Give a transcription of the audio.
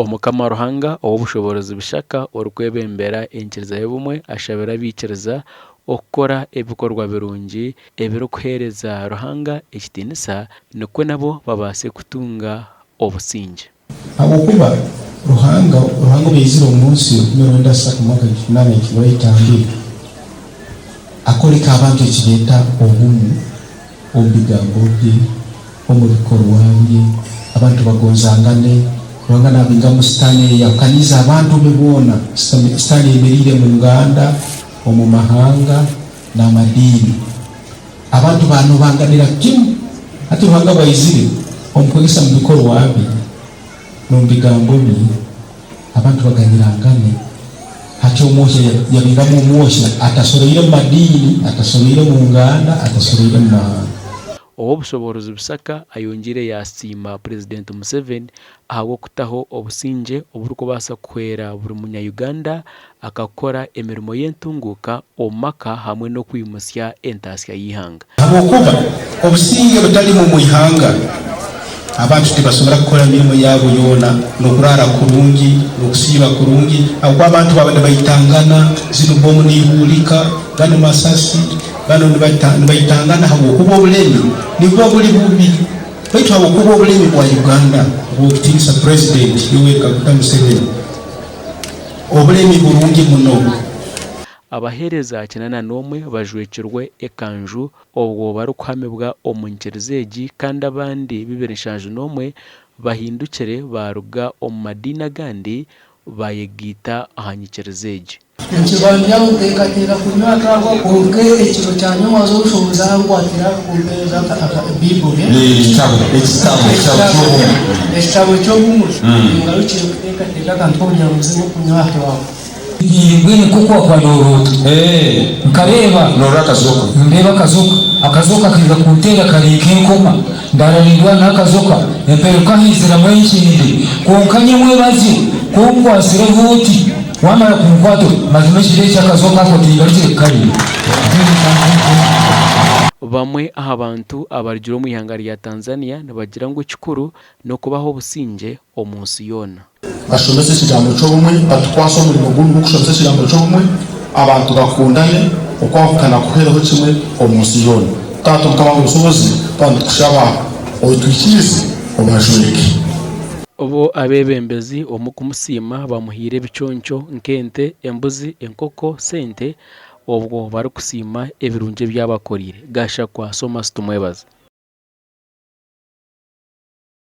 Omukama Ruhanga ow'obushobozi bishaka orukwebembera enkiriza y'obumwe ashabira abikiriza okukora ebikorwa birungi ebirikuheereza Ruhanga ekitiinisa nikwe nabo babaase kutunga obusinge. Habwokuba Ruhanga obeizire omu nsi 1982 akoleka abantu ekireeta obumu omu bigambo bye omu bikorwa bye abantu bagonzangane. Ruhanga nabingamu sitaani yakaniza abantu be boona sitaani eyemereire mu nganda omu mahanga n'amadiini abantu bano banganira kimu ati Ruhanga bwaizire omukozesa mu bikorwa bye no bigambo bye abantu baganyirangane hati omwoshya yabingamu omwoshya atasoreire mu madiini atasoreire mu nganda atasoreire mu mahanga. Ow'obushobozi busaka ayongere yasiima President Museveni ahabw'okutaho obusinge oburikubaasa kuhwera buri munya-Uganda akakora emirimo y'entunguuka omu maka hamwe n'okwimusya entaasya y'ihanga. Habwokuba obusinge butali mu ihanga abantu tibasobora kukora emirimo yaabo yoona n'okurara kurungi n'okusiiba kurungi habwokuba abantu baba nibaitangana zino bomu nihuulika gano masasi bano nibaitangana habwokuba obulemi nibwo buli bubi baitu habwokuba obulemi bwa Uganda bw'okutiinisa President Yoweri Kaguta Museveni obulemi burungi muno. Abaheereza 81 bajwekirwe ekanju obwo barikuhamibwa omu nkiriza egi kandi abandi 271 bahindukire baruga omu madiini agandi bayegiita aha nyikiriza egi. Nkibanja muteekateeka kunywa kaahwa konke ekiro kyanyu mwaza obushobozi ahankwatira kumpeereza Bibuli ekitabo ky'obumwe ngarukire kuteekateeka akantu k'okugira ngu nzize okunywa kaahwa ngwini kuko kwa Noroto nkareba akazoka kiza kuntera karika enkoma ndaralindwa n'akazoka emperuka hizira mwenkindi konkanye mwebazi konkwasire vuti wamara kunkwato mazime kire kyakazoka ako tingarukire kali. Bamwe aha bantu abarigire omu ihanga rya Tanzania nibagira ngu ekikuru n'okubaho obusinge omu nsi yoona. Bashomese ekigambo ky'obumwe batukwasa omulimo gumu gw'okushomesa ekigambo ky'obumwe abantu bakundane okwahukana kuheeraho kimwe omu nsi yoona. Taata Mukama w'obusobozi tukushaba otwikirize obajweke. Obo abebembezi omu kumusiima bamuhiire ebiconco nk'ente, embuzi, enkoko, sente obwo barikusiima ebirungi ebyabakorire. Gashakwa Somas tumwebaza.